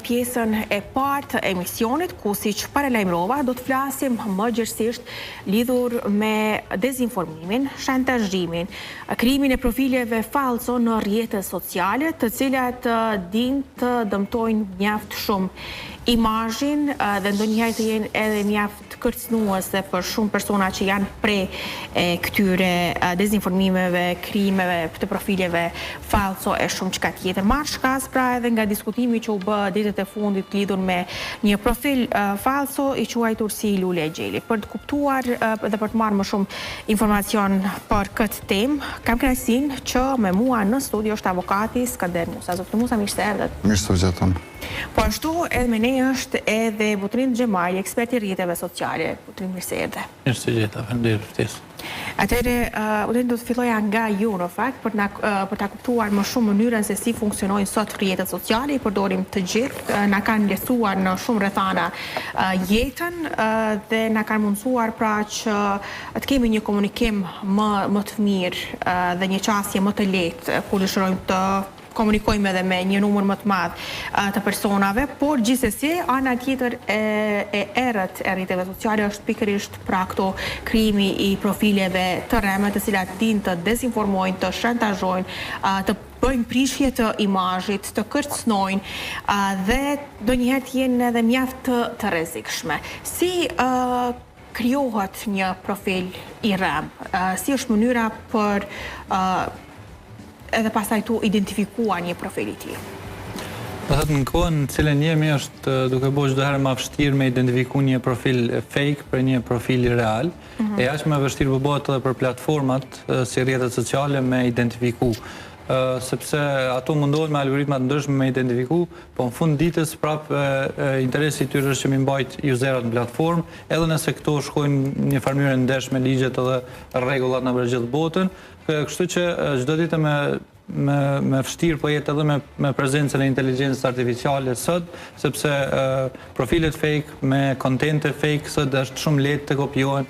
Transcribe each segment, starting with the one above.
pjesën e parë të emisionit, ku siç paralajmërova, do të flasim më gjithësisht lidhur me dezinformimin, shantazhimin, krijimin e profileve falso në rrjetet sociale, të cilat din të dëmtojnë mjaft shumë imazhin dhe ndonjëherë të jenë edhe mjaft kërcënuese për shumë persona që janë prej këtyre dezinformimeve, krijimeve të profileve falso e shumë çka tjetër. Marr shkas pra edhe nga diskutimi që u bë ditët e fundit lidhur me një profil falso i quajtur si Lule e Gjeli. Për të kuptuar dhe për të marrë më shumë informacion për këtë temë, kam kënaqësinë që me mua në studio është avokati Skander Musa. Zotër Musa, mirë se erdhët. Mirë se u gjetëm. Po ashtu edhe me ne është edhe Butrin Xhemali, ekspert i rrjeteve sociale. Butrin, mirë se erdhe. Mirë se gjeta, faleminderit ftesë. Atëherë, Butrin, do të filloja nga ju në fakt për ta kuptuar më shumë mënyrën se si funksionojnë sot rrjetet sociale, i përdorim të gjithë, na kanë lehtësuar në shumë rrethana jetën dhe na kanë mundësuar pra që të kemi një komunikim më të mirë dhe një qasje më të lehtë kur dëshirojmë të komunikojmë edhe me një numër më të madh të personave, por gjithsesi ana tjetër e errët e rrjeteve sociale është pikërisht pra këto krijimi i profileve të rreme, të cilat dinë të dezinformojnë, të shantazhojnë, të bëjnë prishje të imazhit, të kërcënojnë dhe ndonjëherë të jenë edhe mjaft të rrezikshme. Si krijohet një profil i rrem? Si është mënyra për edhe pastaj tu identifikuar një profil i tillë? Do thëtë në kohën në cilën jemi është duke bërë çdo herë më vështirë me identifiku një profil fake për një profil real, e aq më vështirë bëhet edhe për platformat si rrjetet sociale me identifiku. Sepse ato mundohen me algoritmat ndryshme me identifiku, po në fund ditës prapë interesi i tyre është që mi mbajt userat në platformë, edhe nëse këto shkojnë një farë mënyrë ndesh me ligjet edhe rregullat në gjithë botën. Kështu që çdo ditë me vështirë po jetë edhe me prezencën e inteligjencës artificiale sot, sepse profilet fake me kontente fake sot është shumë lehtë të kopiohen,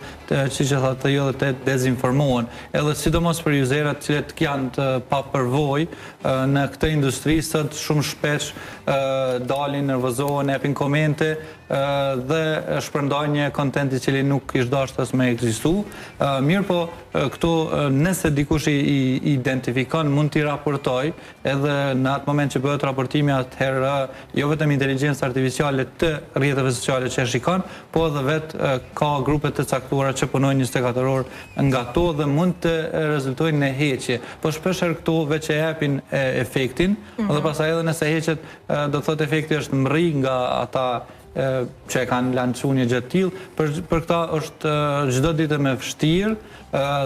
siç e thatë ju, dhe të dezinformohen. Edhe sidomos për userat të cilët janë të papërvojë në këtë industri sot shumë shpesh dalin, nervozohen, japin komente dhe shpërndajnë një kontent i cili nuk ish dashur me ekzistu. Mirë po, këto nëse dikush i identifikon mund t'i raportoj, edhe në atë moment që bëhet raportimi atëherë jo vetëm inteligjencë artificiale të rrjeteve sociale që e shikon, po edhe vetë ka grupe të caktuara që punojnë 24 orë nga to dhe mund të rezultojnë në heqje. Po shpeshherë këto veç e japin efektin, dhe pastaj edhe nëse heqet, do thotë efekti është mri nga ata që e kanë lançuar një gjë të tillë, për këta është çdo ditë më vështirë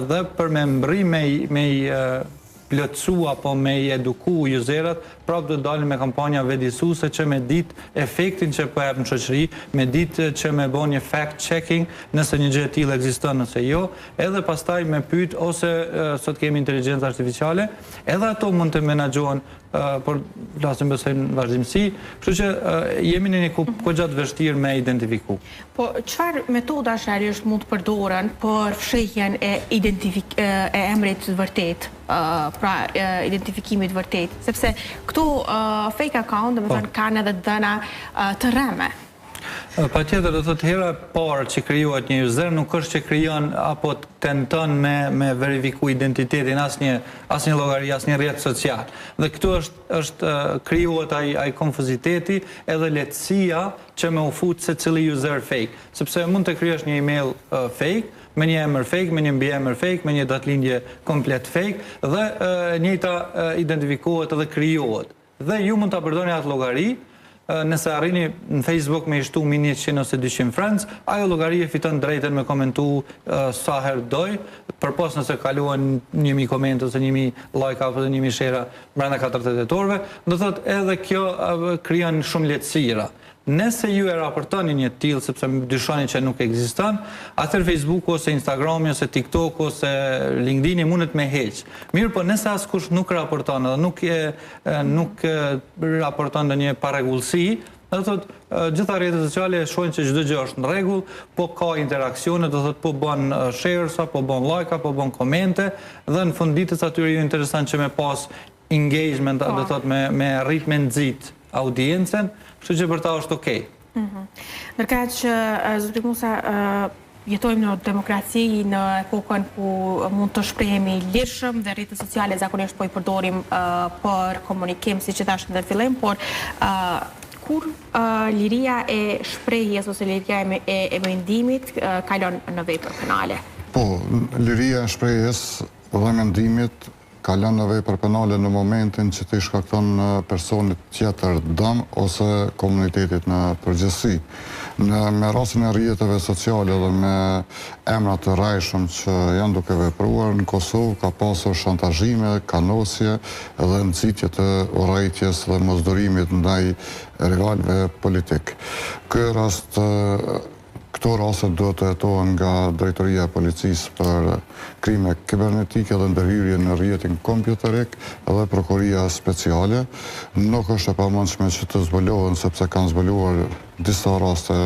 dhe për me mbri me plotësu apo me eduku userat, prapë do të dalin me kampanja vjedisuese që me ditë efektin që po jap në shoqëri, me ditë që me bën një fact checking nëse një gjë e tillë ekziston nëse jo, edhe pastaj me pyet ose sot kemi inteligjencë artificiale, edhe ato mund të menaxhohen por flasim besoj në vazhdimsi, kështu që jemi në një kohë gjatë vështirë me identifiku. Po çfarë metodash realisht mund të përdoren për fshehjen e emrit të vërtet, pra identifikimit vërtet, sepse këtu fake account domethënë kanë edhe dëna të rreme. Patjetër, do thotë hera e parë që krijohet një user nuk është që krijon apo tenton me verifiku identitetin asnjë llogari, asnjë rrjet social. Dhe këtu është krijohet ai konfuziteti edhe lehtësia që me u fut secili user fake, sepse mund të krijosh një email fake me një emër fake, me një mbiemër fake, me një datëlindje komplet fake dhe njëjta identifikohet edhe krijohet. Dhe ju mund ta përdorni atë llogari. Nëse arrini në Facebook me ishtu mini 100 ose 200 friends, ajo llogari e fiton drejtën me komentu sa herë doj, përpos nëse kaluan 1000 komente ose 1000 like apo 1000 share brenda 48 orëve, do thotë edhe kjo krijon shumë lehtësira. Nëse ju e raportoni një tillë sepse dyshoni që nuk ekziston, atëherë Facebook ose Instagrami ose TikTok ose LinkedIn mundet me heq. Mirë, po nëse askush nuk raporton dhe nuk raporton ndonjë parregullsi, do thotë gjitha rrjetet sociale shohin që çdo gjë është në rregull, po ka interaksione, do thotë po bën shares, po bën like, po bën komente, dhe në fund ditës atyre ju interesant që me pas engagement, do thotë me arrit me nxit audiencën, Kështu që për ta është okej. Ndërka që zotri Musa, jetojmë në demokraci, në epokën ku mund të shprehemi lirshëm dhe rrjetet sociale zakonisht po i përdorim për komunikim, siç e thashë në fillim, por kur liria e shprehjes ose liria e mendimit kalon në vepër penale? Po, liria e shprehjes dhe mendimit kalon në vepër penale në momentin që ti shkakton personit tjetër dëm ose komunitetit në përgjithësi. Me rastin e rrjeteve sociale dhe me emrat të rrajshëm që janë duke vepruar, në Kosovë ka pasur shantazhime, kanosje dhe nxitje të urrëties dhe mosdurimit ndaj rivalëve politik. Këto raste duhet të hetohen nga Drejtoria e Policisë për krime kibernetike dhe ndërhyrje në rrjetin kompjuterik dhe Prokuria Speciale. Nuk është e pamundshme që të zbulohen, sepse kanë zbuluar disa raste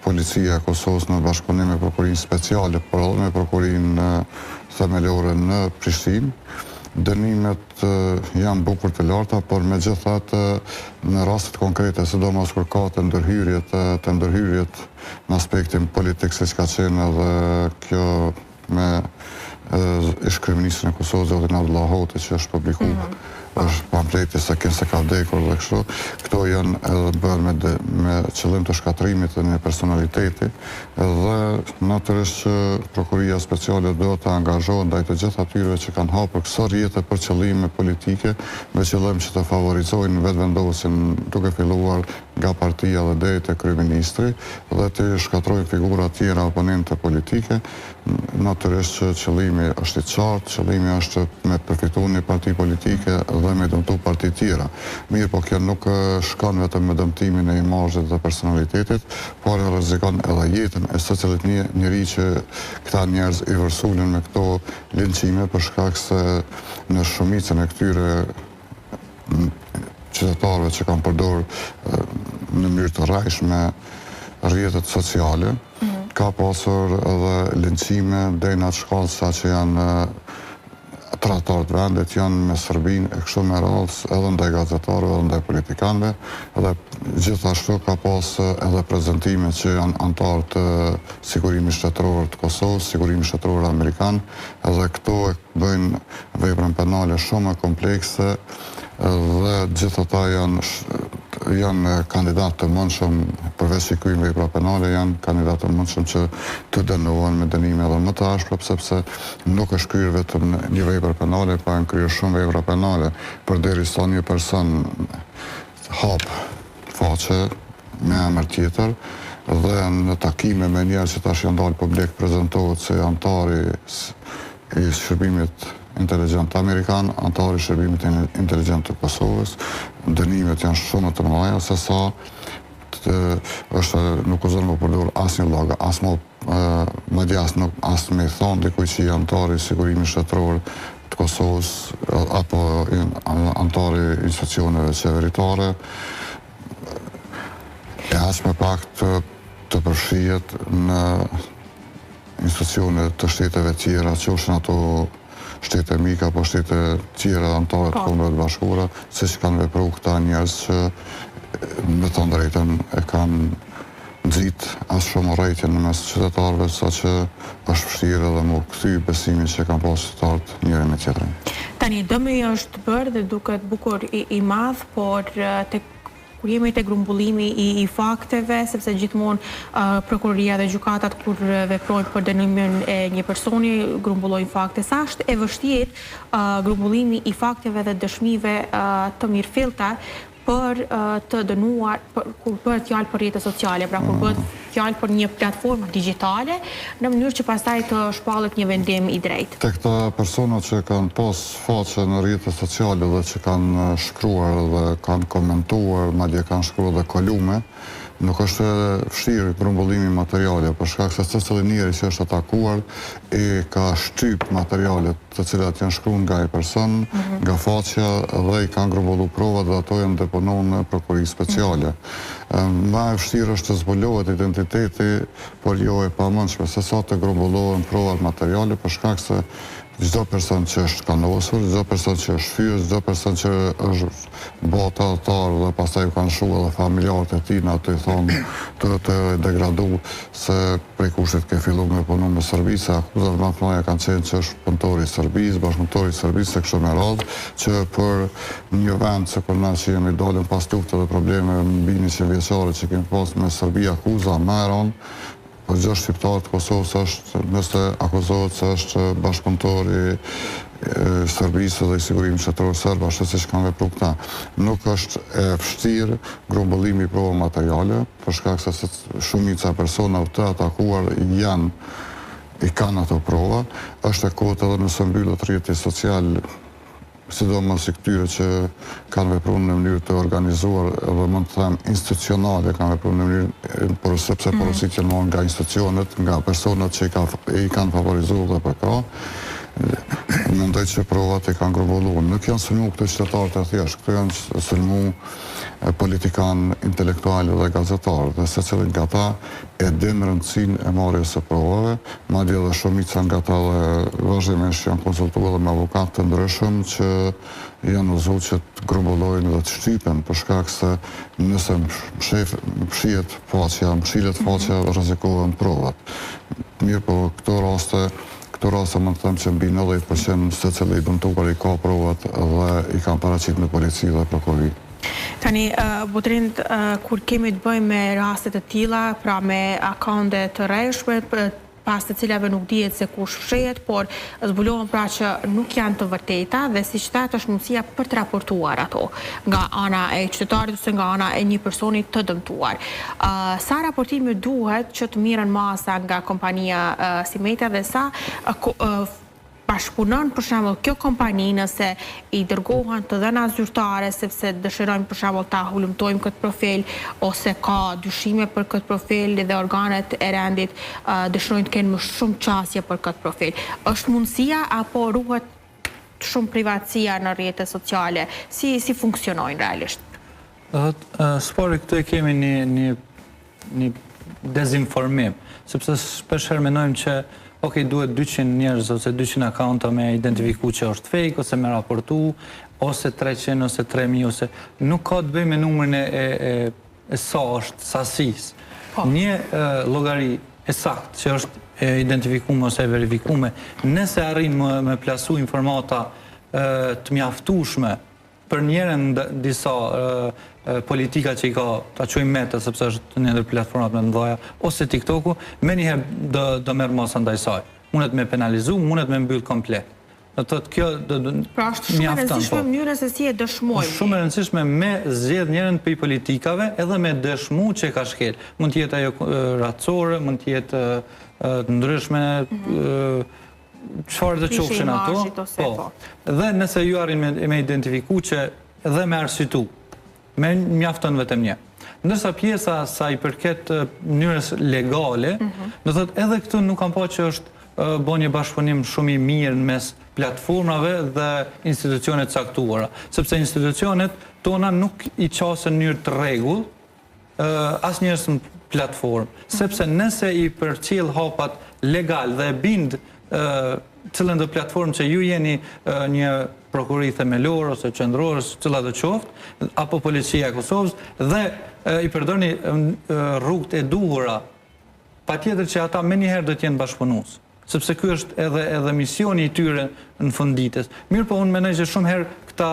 Policia e Kosovës në bashkëpunim me Prokurinë Speciale, por edhe me Prokurinë themelore në Prishtinë. Dënimet janë bukur të larta, por megjithatë në rastet konkrete, sidomos kur ka të ndërhyrjet në aspektin politik, siç ka qenë edhe kjo me ish-kryeministrin e Kosovës, zotin Abdullah Hoti, që është publikuar, është pamfleti se ka vdekur dhe kështu. Këto janë edhe bërë me qëllim të shkatrimit të një personaliteti dhe natyrisht që Prokuria Speciale do të angazhohet ndaj të gjithë atyre që kanë hapur këso rrjete për qëllime politike, me qëllim që të favorizojnë vetëvendosin duke filluar nga partia dhe deri te kryeministri dhe të shkatrojnë figura tjera oponente politike. Natyrisht që qëllimi është i qartë, qëllimi është me përfitu një parti politike dhe me dëmtu parti tjera. Mirë, po kjo nuk shkon vetëm me dëmtimin e imazhit dhe personalitetit, por e rrezikon edhe jetën e secillit njeri që këta njerëz i vërsulën me këto linçime për shkak se në shumicën e këtyre qytetarëve që kanë përdorur në mënyrë të rrajshme rrjetet sociale, ka pasur edhe linçime deri në atë shkallë sa që janë tratarët vendit janë me Serbinë e kështu me radhë edhe ndaj gazetarëve edhe ndaj politikanëve, edhe gjithashtu ka pas edhe prezantime që janë antarë të sigurimit shtetëror të Kosovës, sigurimi shtetëror amerikan, edhe këto e bëjnë veprën penale shumë e komplekse dhe gjithë ata janë kandidatë të mundshëm, përveç shikimit vepra penale, janë kandidatë të mundshëm që të dënohen me dënime edhe më të ashpra, sepse nuk është kryer vetëm një vepër penale, pa janë kryer shumë vepra penale, përderisa një person hap faqe me emër tjetër dhe në takime me njerëz që tash janë dalë publik prezantohet se antari i shërbimit inteligjent amerikan, antari i shërbimit inteligjent të Kosovës. Dënimet janë shumë të mëdha, se sa nuk uzon më përdor asnjë llog, as me thonë dikujt që antari i sigurimit shtetëror të Kosovës apo antari i institucioneve qeveritare, e as me pak të përfshihet në institucione të shteteve tjera, qofshin ato shtete mika apo shtete tjera anëtare të Kombëve të Bashkuara, siç kanë vepruar këta njerëz që me të drejtën e kanë nxit as shumë urrëtitje në mes qytetarëve, saqë është vështirë edhe më kthy besimin që kanë pasur qytetarët njëri me tjetrin. Tani dëmi është bërë dhe duket bukur i madh, por kur jemi te grumbullimi i fakteve, sepse gjithmonë prokuroria dhe gjykatat kur veprojnë për dënimin e një personi grumbullojnë fakte. Sa është e vështirë grumbullimi i fakteve dhe dëshmive të mirëfillta për të dënuar, kur bëhet fjalë për rrjetet sociale, pra kur bëhet fjalë për një platformë digjitale, në mënyrë që pastaj të shpallet një vendim i drejtë. Tek këta persona që kanë pas faqe në rrjetet sociale dhe që kanë shkruar dhe kanë komentuar, madje kanë shkruar dhe kolume, nuk është vështirë grumbullimi materiale, për shkak se secili njeri që është atakuar ka shtyp materialet të cilat janë shkruar nga ai person, nga faqja dhe i kanë grumbullu provat dhe ato janë deponuar në Prokuri Speciale. Më e vështirë është të zbulohet identiteti, por jo e pamundshme se sa të grumbullohen provat materiale, për shkak se çdo person që është kanosur, çdo person që është fyer, çdo person që është bota atar dhe pastaj u kanë shkuar edhe familjarët e tij na të thonë të degradu se prej kushtet ke filluar me punu me Serbisë, akuzat më të mëdha kanë qenë që është punëtori i Serbisë, bashkëpunëtori i Serbisë se kështu me radhë, që për një vend se kur na që jemi dalën pas lufte dhe probleme mbi 100 vjeçare që kemi pas me Serbi, akuza më eron. Po gjë shqiptarët të Kosovës është, nëse akuzohet se është bashkëpunëtori Serbisë dhe i sigurimit shtetëror serb, ashtu siç kanë vepruar këta. Nuk është e vështirë grumbullimi i prova materiale, për shkak se shumica e personave të atakuar i kanë ato prova. Është e kohët edhe nëse mbyllet rrjeti social, sidomos i këtyre që kanë vepruar në mënyrë të organizuar dhe mund të them institucionale, kanë vepruar në mënyrë, por sepse porositjen nga institucionet, nga personat që i kanë favorizuar dhe PK, mendoj që provat e kanë grumbulluar. Nuk janë sulmu këto qytetarë të thjeshtë, këto janë sulmu politikan, intelektuale dhe gazetarë, dhe secili nga ta e din rëndësinë e marrjes së provave, madje edhe shumica nga ta dhe vazhdimisht janë konsultuar dhe me avokatë të ndryshëm që janë uzuar që të grumbullojnë dhe të shtypen, për shkak se nëse mshilet faqja, rrezikohen provat. Mirë, po këto raste mund të them që mbi 90% secili i dëmtuar i ka provat dhe i kanë paraqit në polici dhe prokurori. Tani, Butrind, kur kemi të bëjmë me raste të tilla, pra me akonte të rreshme, pas të cilave nuk dihet se kush fshehet, por zbulohen pra që nuk janë të vërteta dhe siç thatë është mundësia për të raportuar ato nga ana e qytetarit ose nga ana e një personi të dëmtuar. Sa raportime duhet që të mirën masa nga kompania Simeta dhe sa bashkëpunon për shembull kjo kompani nëse i dërgohen të dhëna zyrtare sepse dëshirojmë për shembull ta hulumtojmë këtë profil ose ka dyshime për këtë profil dhe organet e rendit dëshirojnë të kenë më shumë qasje për këtë profil. Është mundësia apo ruhet shumë privatësia në rrjetet sociale? Si funksionojnë realisht? Spori këtu e kemi një dezinformim, sepse shpesh herë mendojmë që duhet 200 njerëz ose 200 akaunta me identifiku që është fake, ose me raportu, ose 300, ose 3000, ose nuk ka të bëj me numrin e sa është sasis. Një llogari e saktë që është identifikume ose verifikume, nëse arrin me plasu informata të mjaftueshme për njërin disa politika që i ka ta quajmë Meta, sepse është një ndër platformat më të mëdha, ose TikToku, me njëherë do merr masa ndaj saj. Mundet me penalizu, mundet me mbyll komplet. Do thotë kjo pra është shumë e rëndësishme mënyra se si e dëshmojmë. Është shumë e rëndësishme me zgjedh njërin prej politikave edhe me dëshmu që ka shkel. Mund të jetë ajo racore, mund të jetë të ndryshme, çfarë të qofshin ato. Po. Dhe nëse ju arrin me identifiku që dhe me arsyetu, me mjafton vetëm një. Ndërsa pjesa sa i përket mënyrës legale, do thotë edhe këtu nuk kam pa që është bën një bashkëpunim shumë i mirë mes platformave dhe institucionet caktuara, sepse institucionet tona nuk i qasen në mënyrë të rregull asnjëherë në platformë, sepse nëse i përcjell hapat legal dhe e bind cilën do platformë që ju jeni një prokurori themelor ose qendror, cilat do qoftë, apo policia e Kosovës dhe i përdorni rrugët e duhura, patjetër që ata menjëherë do të jenë bashkëpunues, sepse ky është edhe misioni i tyre në funditës. Mirë, po unë mendoj që shumë herë këta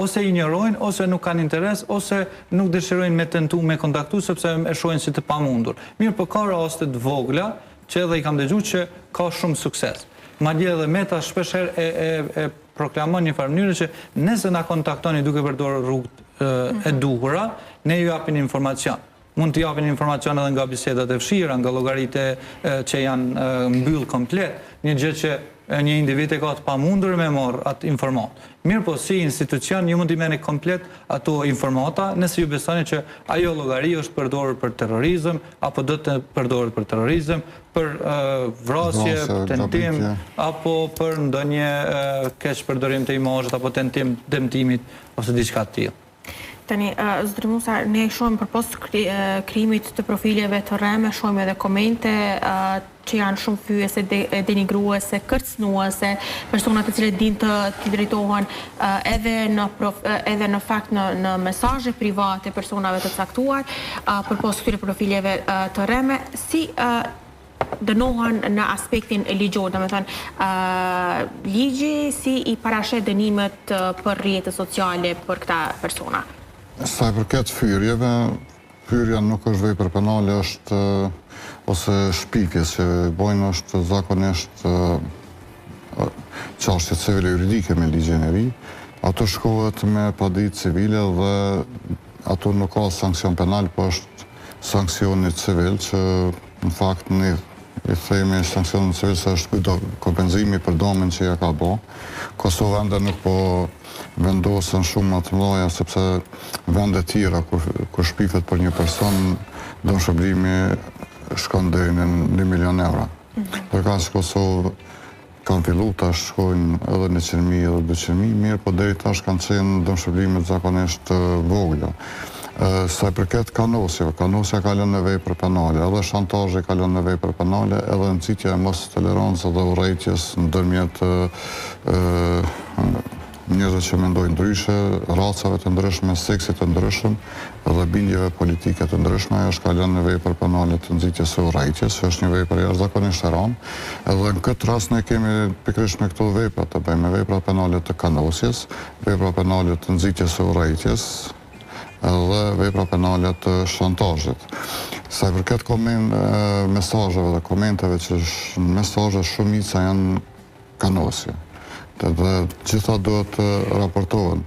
ose ignorojnë, ose nuk kanë interes, ose nuk dëshirojnë me tentu, me kontaktu, sepse e shohin si të pamundur. Mirë, po ka raste të vogla që edhe i kam dëgjuar që ka shumë sukses. Madje edhe Meta shpesh herë e proklamon një farë mënyrë që nëse na kontaktoni duke përdorur rrugët e duhura, ne ju japim informacion. Mund të japin informacion edhe nga bisedat e fshira, nga llogaritë që janë mbyll komplet, një gjë që një individ e ka të pamundur me marr atë informat. Mirë, po si institucion ju mund t'i merrni komplet ato informata nëse ju besoni që ajo llogari është përdorur për terrorizëm apo do të përdoret për terrorizëm, për vrasje, tentim apo për ndonjë keq përdorim të imazhit apo tentim dëmtimit ose diçka të tillë. tani, Zotërimusa, ne shohim përpos krijimit të profileve të rreme, shohim edhe komente që janë shumë fyese, denigruese, kërcënuese, persona të cilët dinë të drejtohen edhe në fakt në mesazhe private personave të caktuar, përpos këtyre profileve të rreme, si dënohen në aspektin ligjor, domethënë ligji si i parashet dënimet për rrjetet sociale për këta persona. Sa i përket fyrjeve, fyrja nuk është vepër penale, është ose shpifjes që bojnë është zakonisht çështje civile juridike me ligjin e ri. Ato shkohet me paditë civile dhe ato nuk ka sankcion penal, po është sanksioni civil që në fakt ne i themi sankcionin civil se është kompenzimi për domin që ja ka bo. Kosovë ende nuk po vendosen shumë më të mëdha sepse vende tjera kur shpifet për një person dëmshpërblimi shkon deri në 1 milion euro. Përkaq Kosovë kanë fillu të shkojnë edhe 100.000 edhe 200.000, mirë, po deri tash kanë qenë dëmshpërblimet zakonisht vogla. Sa i përket kanosjeve, kanosja ka lënë në vepër penale, edhe shantazhi ka lënë në vepër penale, edhe nxitja e mos tolerancës dhe urrëties ndërmjet njerëzve që mendojnë ndryshe, racave të ndryshme, seksit të ndryshëm dhe bindjeve politike të ndryshme, ajo është ka lënë në vepër penale të nxitjes së urrëties, që është një vepër jashtëzakonisht e rëndë. Edhe në këtë rast ne kemi pikërisht me këto vepra të bëjmë, vepra penale të kanosjes, vepra penale të nxitjes së urrëties, edhe vepra penale të shantazhit. Sa i përket mesazheve dhe komenteve që në mesazhe shumica janë kanosje. Dhe gjitha duhet të raportohen.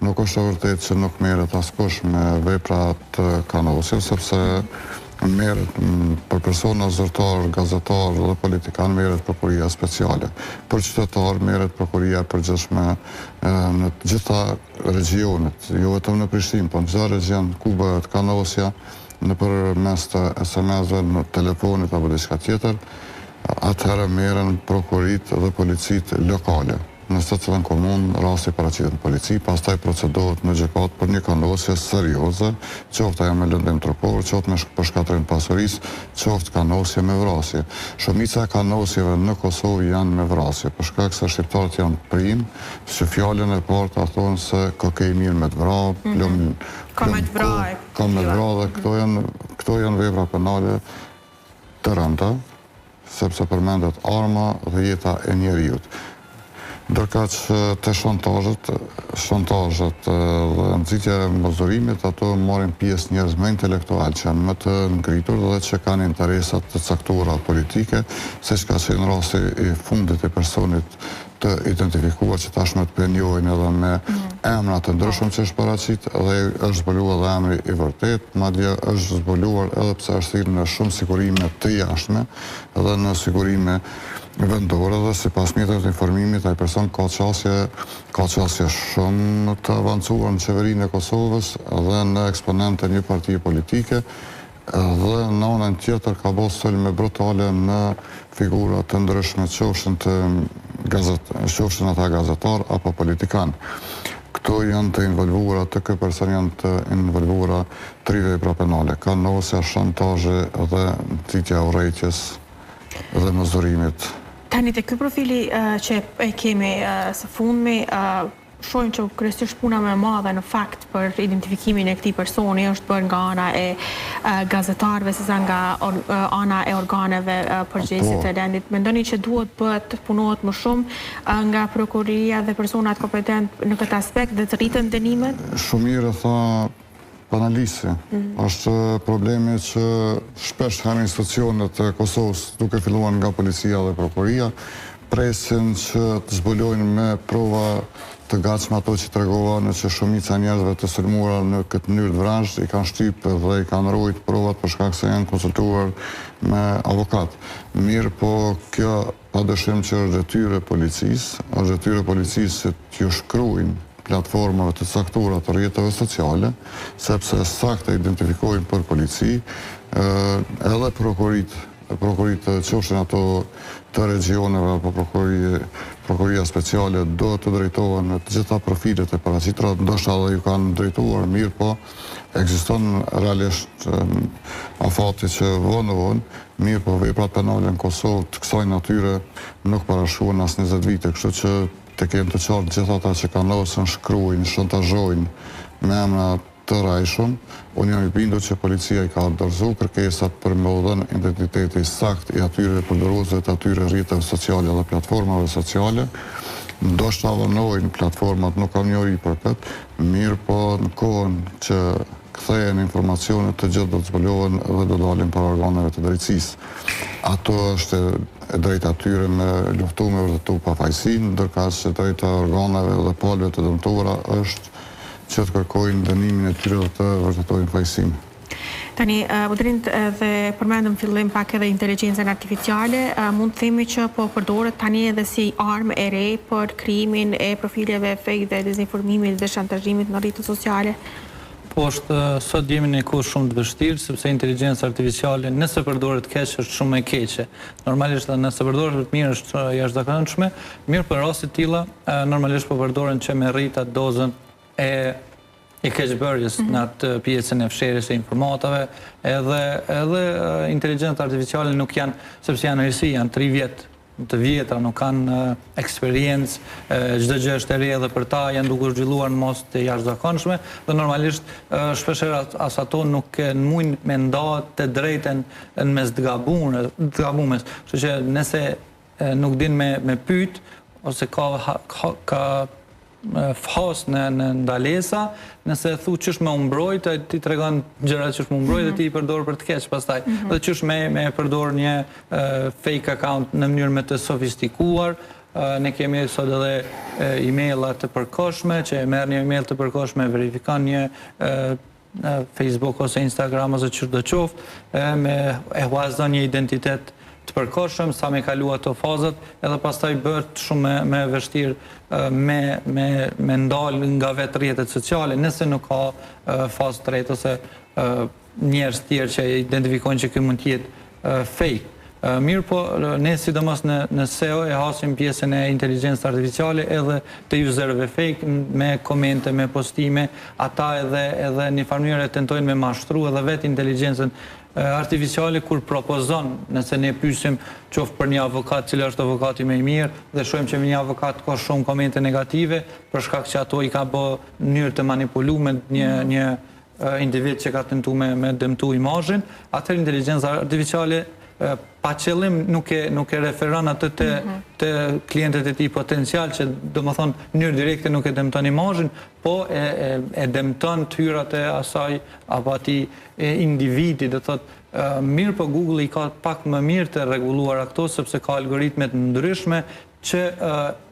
Nuk është e vërtetë që nuk merret askush me vepra të kanosjes, sepse merret për persona zyrtar, gazetar dhe politikan merret prokuria speciale. Për qytetar merret prokuria e përgjithshme në të gjitha regionet, jo vetëm në Prishtinë, po në çdo region ku bëhet kanosja nëpërmes të SMS-ve, në telefonit apo diçka tjetër, atëherë merren prokuritë dhe policitë lokale. Në secilën komunë rasti paraqitet në polici, pastaj procedohet në gjykatë për një kanosje serioze, qoftë ajo me lëndëm trupor, qoftë me për shkatrim pasurisë, qoftë kanosje me vrasje. Shumica e kanosjeve në Kosovë janë me vrasje, për shkak se shqiptarët janë prim, që fjalën e parë thonë se kokej mirë me të vrarë, ka me të vrarë. Ka me të vrarë dhe këto janë vepra penale të rënda, sepse përmendet arma dhe jeta e njeriut. Ndërka që të shantazhet dhe nxitja e mbazurimit, ato marrin pjesë njerëz më intelektual që janë më të ngritur dhe që kanë interesat të caktuara politike, siç ka qenë rasti i fundit i personit të identifikuar që tashmë të penjohen edhe me emra të ndryshëm që është paraqit dhe është zbuluar edhe emri i vërtet, madje është zbuluar edhe pse është thirrur në shumë sigurime të jashtme edhe në sigurime vendore dhe sipas mjeteve të informimit ai person ka qasje shumë të avancuar në qeverinë e Kosovës dhe në eksponente një partie politike dhe në anën tjetër ka bërë sulme brutale në figura të ndryshme, qofshin ata gazetar apo politikan. Këto janë të involvuara, të ky person janë të involvuara 3 vepra penale, kanosja, shantazhi dhe nxitja e urrëties dhe mëzurimit. Tani te ky profili që e kemi së fundmi, shohim që kryesisht puna më e madhe në fakt për identifikimin e këtij personi është bërë nga ana e gazetarëve sesa nga ana e organeve përgjegjëse të rendit. Mendoni që duhet bëhet punohet më shumë nga prokuria dhe personat kompetent në këtë aspekt dhe të rriten dënimet? Shumë mirë tha panalisi. Është problemi që shpesh kanë institucionet e Kosovës, duke filluar nga policia dhe prokuria, presin që të zbulojnë me prova të gatshme ato që tregohen që shumica njerëzve të sulmuara në këtë mënyrë të vrasë i kanë shtypë dhe i kanë rrojt provat për shkak se janë konsultuar me avokat. Mirë, po kjo padyshim që është detyrë e policisë që t'ju shkruajnë platformave të caktuara të rrjeteve sociale, sepse saktë identifikojnë për polici, edhe prokurit prokurit të qofshin ato të regioneve apo prokuria speciale do të drejtohen në të gjitha profilet e paraqitrat, ndoshta edhe ju kanë drejtuar mirë, po ekziston realisht afati që vonë, mirë po veprat penale në Kosovë të kësaj natyre nuk parashkohen as 20 vite, kështu që të kemë të qartë gjithë ata që kanë losën, shkruajnë, shantazhojnë me emra të rajshëm. Unë jam i bindur që policia i ka dorëzuar kërkesat për me u dhënë identiteti sakt i atyre përdoruesve të atyre rrjeteve sociale dhe platformave sociale. Ndoshta vonojnë platformat, nuk kam njëri për këtë, mirë po në kohën që kthehen informacionet të gjithë do të zbulohen dhe do dalin para organeve të drejtësisë. Ato është e drejta atyre me luftu me vërtetu pafajësinë, ndërkaq që drejta organeve dhe palëve të dëmtuara është që të kërkojnë dënimin e tyre dhe të vërtetojnë fajësinë. Tani, Budrin dhe përmendëm fillim pak edhe inteligjencën artificiale, mund të themi që po përdoret tani edhe si armë e re për krijimin e profileve fake dhe dezinformimit dhe shantazhimit në rrjetet sociale? Po është sot jemi në një kohë shumë të vështirë, sepse inteligjenca artificiale nëse përdoret keq është shumë e keqe. Normalisht nëse përdoret mirë është jashtëzakonshme, mirë për raste të tilla normalisht po përdoren që me rrit atë dozën e keqbërjes në atë pjesën e fshirjes së informatave, edhe inteligjenca artificiale nuk janë, sepse janë risi, janë 3 vjet të vjetra, nuk kanë eksperiencë, çdo gjë është e re edhe për ta, janë duke zhvilluar në mos të jashtëzakonshme dhe normalisht shpeshherë as ato nuk mundin me nda të drejtën në mes të gabumes. Kështu që nëse nuk din me pyet ose ka fas në ndalesa, nëse thu qysh me umbrojt, ti të regon gjërat qysh me umbrojt dhe ti i përdor për të keq pastaj. Dhe qysh me përdor një fake account në mënyrë me të sofistikuar. Ne kemi sot edhe e-mailat të përkohshme, që merr një e-mail të përkohshme, verifikon një Facebook ose Instagram ose çdo qoftë, e huazon një identitet të përkohshëm, sa me kalu ato fazat, edhe pastaj bëhet shumë me vështirë me ndalë nga vetë rrjetet sociale, nëse nuk ka fazë të tretë ose njerëz tjerë që identifikojnë që ky mund të jetë fake. Mirë po, ne sidomos në SEO e hasim pjesën e inteligjencës artificiale edhe të userëve fake me komente, me postime, ata edhe një farë mënyrë tentojnë me mashtru edhe vetë inteligjencën artificiale kur propozon, nëse ne pyesim qoftë për një avokat, cili është avokati më i mirë, dhe shohim që një avokat ka shumë komente negative, për shkak që ato i ka bë në mënyrë të manipuluar një individ që ka tentuar me dëmtu imazhin, atëherë inteligjenca artificiale pa qëllim nuk e referon atë të klientët e tij potencial, që domethënë në mënyrë direkte nuk e dëmton imazhin, po e dëmton tyrat e asaj apo atij individi, do thotë mirë, po Google i ka pak më mirë të rregulluar ato, sepse ka algoritme të ndryshme që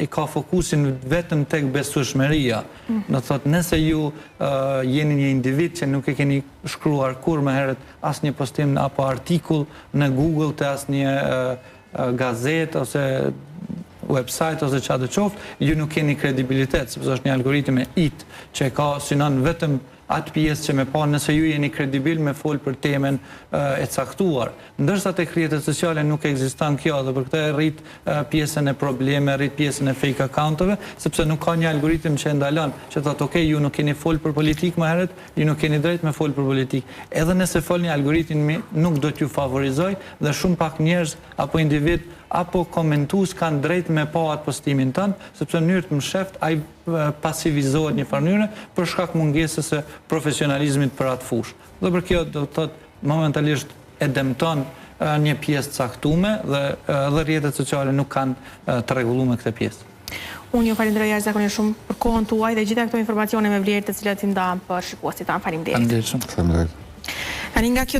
i ka fokusin vetëm tek besueshmëria. Do thotë, nëse ju jeni një individ që nuk e keni shkruar kur më herët asnjë postim apo artikull në Google të asnjë gazetë ose website ose çfarë do qoftë, ju nuk keni kredibilitet, sepse është një algoritëm IT që ka synon vetëm atë pjesë që me pa nëse ju jeni kredibil me fol për temen e caktuar. Ndërsa tek rrjetet sociale nuk ekziston kjo, dhe për këtë rrit pjesën e probleme, rrit pjesën e fake accountove, sepse nuk ka një algoritëm që e ndalon, që thotë ok, ju nuk keni fol për politikë më herët, ju nuk keni drejt me fol për politikë. Edhe nëse fol një algoritëm nuk do t'ju favorizoj, dhe shumë pak njerëz apo individ apo komentues kanë drejt me pa atë postimin tënë, sepse në mënyrë të msheft ai pasivizohet një farë mënyre për shkak mungesës së profesionalizmit për atë fushë. Dhe për kjo do të thotë momentalisht e dëmton një pjesë caktuar dhe rrjetet sociale nuk kanë të rregulluar këtë pjesë. Unë ju falenderoj jashtëzakonisht shumë për kohën tuaj dhe gjitha këto informacione me vlerë të cilat i ndam për shikuesit tan. Faleminderit. Faleminderit. Tani nga kjo